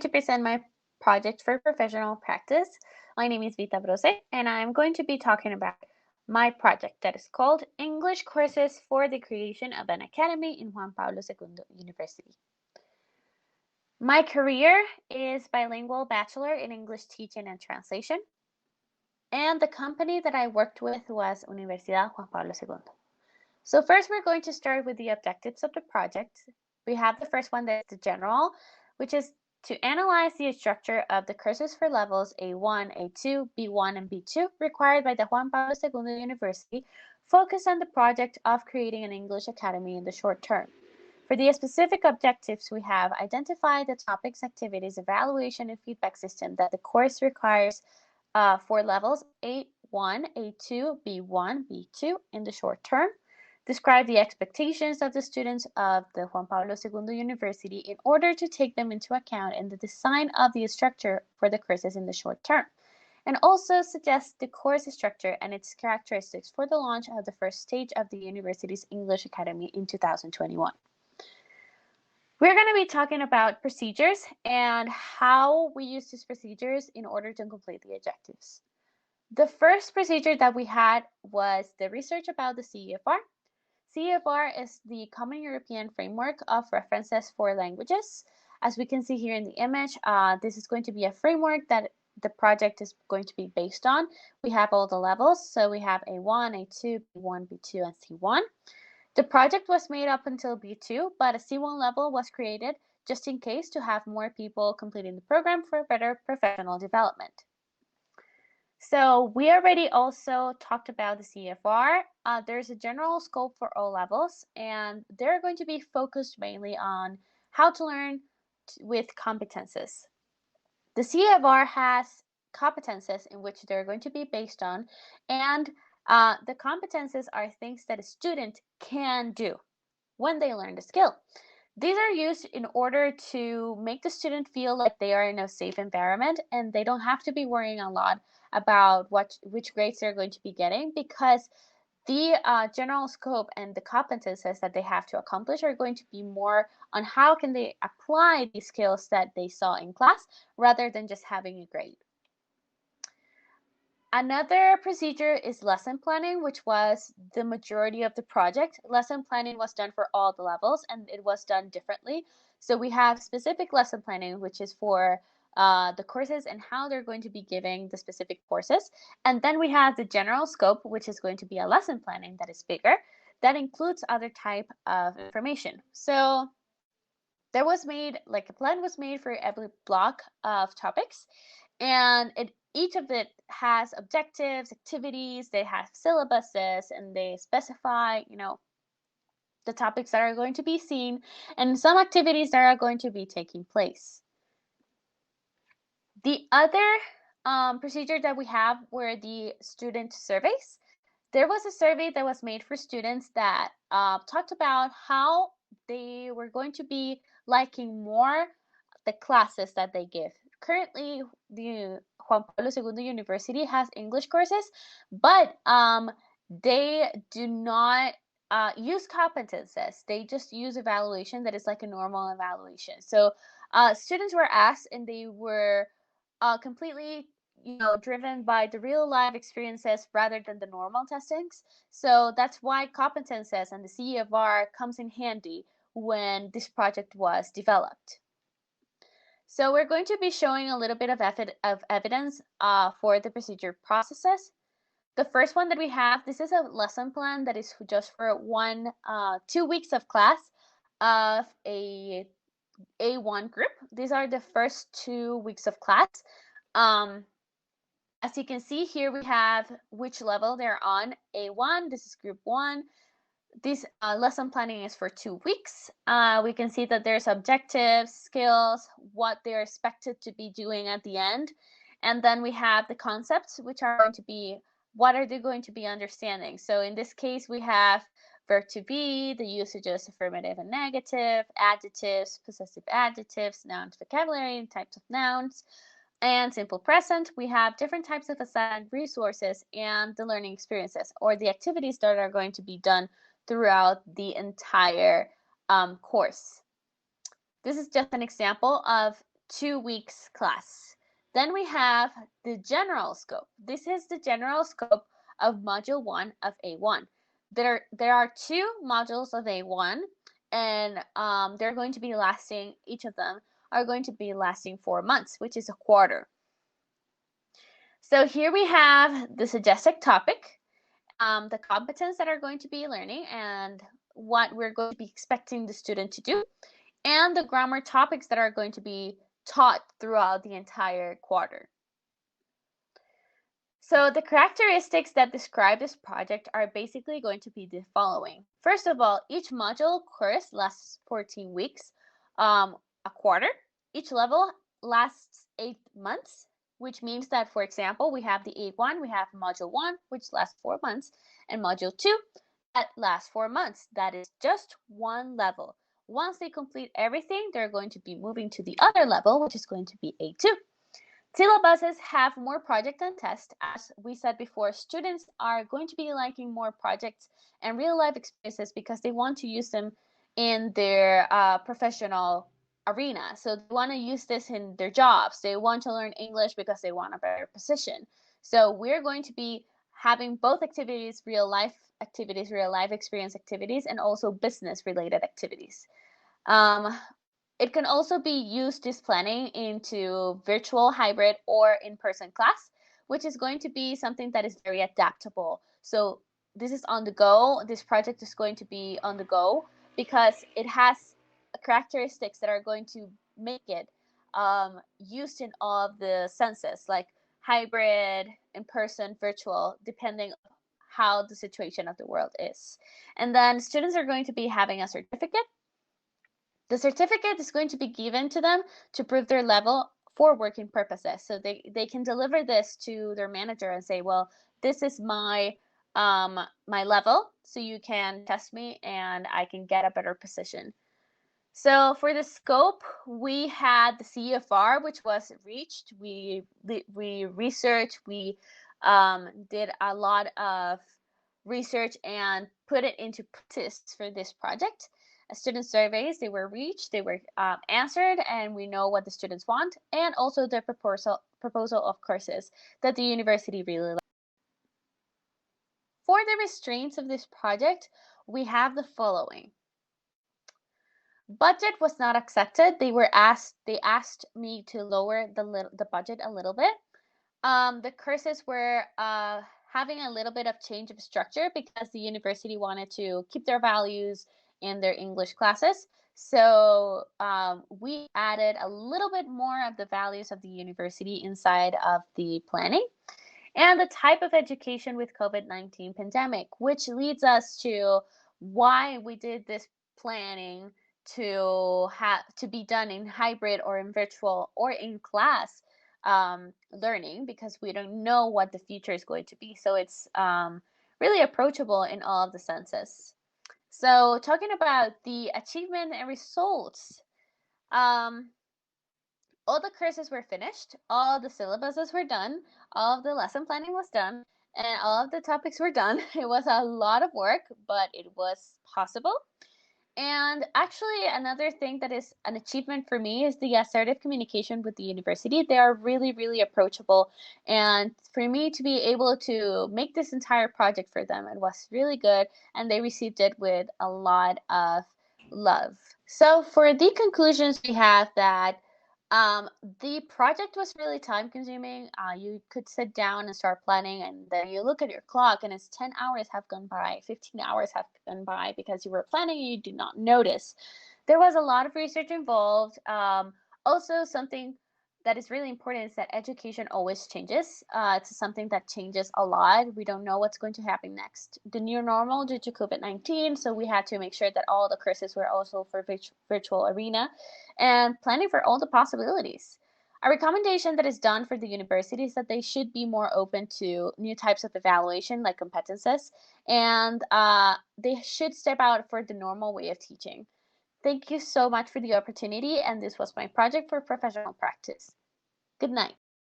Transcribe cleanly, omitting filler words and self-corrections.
to present my project for professional practice. My name is Vita Broce, and I'm going to be talking about my project that is called English Courses for the Creation of an Academy in Juan Pablo II University. My career is bilingual bachelor in English teaching and translation, and the company that I worked with was Universidad Juan Pablo II. So first, we're going to start with the objectives of the project. We have the first one that's the general, which is to analyze the structure of the courses for levels A1, A2, B1, and B2 required by the Juan Pablo II University, focus on the project of creating an English academy in the short term. For the specific objectives, we have identified the topics, activities, evaluation, and feedback system that the course requires for levels A1, A2, B1, B2 in the short term. Describe the expectations of the students of the Juan Pablo II University in order to take them into account in the design of the structure for the courses in the short term, and also suggest the course structure and its characteristics for the launch of the first stage of the university's English Academy in 2021. We're going to be talking about procedures and how we use these procedures in order to complete the objectives. The first procedure that we had was the research about the CEFR. CEFR is the Common European Framework of References for Languages. As we can see here in the image, this is going to be a framework that the project is going to be based on. We have all the levels, so we have A1, A2, B1, B2, and C1. The project was made up until B2, but a C1 level was created just in case to have more people completing the program for better professional development. So we already also talked about the CFR. There's a general scope for all levels, and they're going to be focused mainly on how to learn with competences. The CFR has competences in which they're going to be based on, and the competences are things that a student can do when they learn the skill. These are used in order to make the student feel like they are in a safe environment and they don't have to be worrying a lot about which grades they're going to be getting, because the general scope and the competences that they have to accomplish are going to be more on how can they apply these skills that they saw in class rather than just having a grade. Another procedure is lesson planning, which was the majority of the project. Lesson planning was done for all the levels, and it was done differently. So we have specific lesson planning, which is for the courses and how they're going to be giving the specific courses. And then we have the general scope, which is going to be a lesson planning that is bigger, that includes other type of information. So there was made, like a plan was made for every block of topics, and each of it has objectives, activities, they have syllabuses, and they specify, the topics that are going to be seen and some activities that are going to be taking place. The other procedure that we have were the student surveys. There was a survey that was made for students that talked about how they were going to be liking more the classes that they give. Currently, the Juan Pablo II University has English courses, but they do not use competences. They just use evaluation that is like a normal evaluation. So students were asked, and they were completely driven by the real life experiences rather than the normal testings. So that's why competences and the CEFR comes in handy when this project was developed. So we're going to be showing a little bit of evidence for the procedure processes. The first one that we have, this is a lesson plan that is just for 2 weeks of class of a A1 group. These are the first 2 weeks of class. As you can see here, we have which level they're on. A1, this is group 1. This lesson planning is for 2 weeks. We can see that there's objectives, skills, what they're expected to be doing at the end. And then we have the concepts, which are going to be, what are they going to be understanding? So in this case, we have verb to be, the usages, affirmative and negative, adjectives, possessive adjectives, nouns, vocabulary, and types of nouns, and simple present. We have different types of assigned resources and the learning experiences, or the activities that are going to be done throughout the entire course. This is just an example of 2 weeks class. Then we have the general scope. This is the general scope of Module 1 of A1. There are 2 modules of A1, and they're going to be lasting, each of them are going to be lasting 4 months, which is a quarter. So here we have the suggested topic, the competence that are going to be learning, and what we're going to be expecting the student to do, and the grammar topics that are going to be taught throughout the entire quarter. So the characteristics that describe this project are basically going to be the following. First of all, each module course lasts 14 weeks, a quarter. Each level lasts 8 months, which means that, for example, we have the A1, we have module 1, which lasts 4 months, and module 2, that lasts 4 months. That is just one level. Once they complete everything, they're going to be moving to the other level, which is going to be A2. Syllabuses have more project than test. As we said before, students are going to be liking more projects and real life experiences because they want to use them in their professional arena. So they want to use this in their jobs. They want to learn English because they want a better position. So we're going to be having both activities, real life experience activities, and also business related activities. It can also be used, this planning, into virtual, hybrid, or in-person class, which is going to be something that is very adaptable. So this is on the go. This project is going to be on the go because it has characteristics that are going to make it used in all of the senses, like hybrid, in-person, virtual, depending on how the situation of the world is. And then students are going to be having a certificate. The certificate is going to be given to them to prove their level for working purposes. So they can deliver this to their manager and say, well, this is my level, so you can test me and I can get a better position. So for the scope, we had the CFR, which was reached. We researched, we did a lot of research and put it into practice for this project. Student surveys, they were reached, they were answered, and we know what the students want, and also the proposal of courses that the university really likes. For the restraints of this project, we have the following. Budget was not accepted. They asked me to lower the budget a little bit. The courses were having a little bit of change of structure because the university wanted to keep their values in their English classes. So we added a little bit more of the values of the university inside of the planning. And the type of education with COVID-19 pandemic, which leads us to why we did this planning to be done in hybrid or in virtual or in class learning, because we don't know what the future is going to be. So it's really approachable in all of the senses. So talking about the achievement and results, all the courses were finished, all the syllabuses were done, all of the lesson planning was done, and all of the topics were done. It was a lot of work, but it was possible. And actually, another thing that is an achievement for me is the assertive communication with the university. They are really, really approachable. And for me to be able to make this entire project for them, it was really good. And they received it with a lot of love. So for the conclusions, we have that the project was really time consuming. You could sit down and start planning, and then you look at your clock and it's 10 hours have gone by, 15 hours have gone by because you were planning and you did not notice. There was a lot of research involved. Also, something that is really important is that education always changes. It's something that changes a lot. We don't know what's going to happen next. The new normal due to COVID-19, so we had to make sure that all the courses were also for virtual arena and planning for all the possibilities. A recommendation that is done for the university is that they should be more open to new types of evaluation like competences, and they should step out for the normal way of teaching. Thank you so much for the opportunity, and this was my project for professional practice. Good night.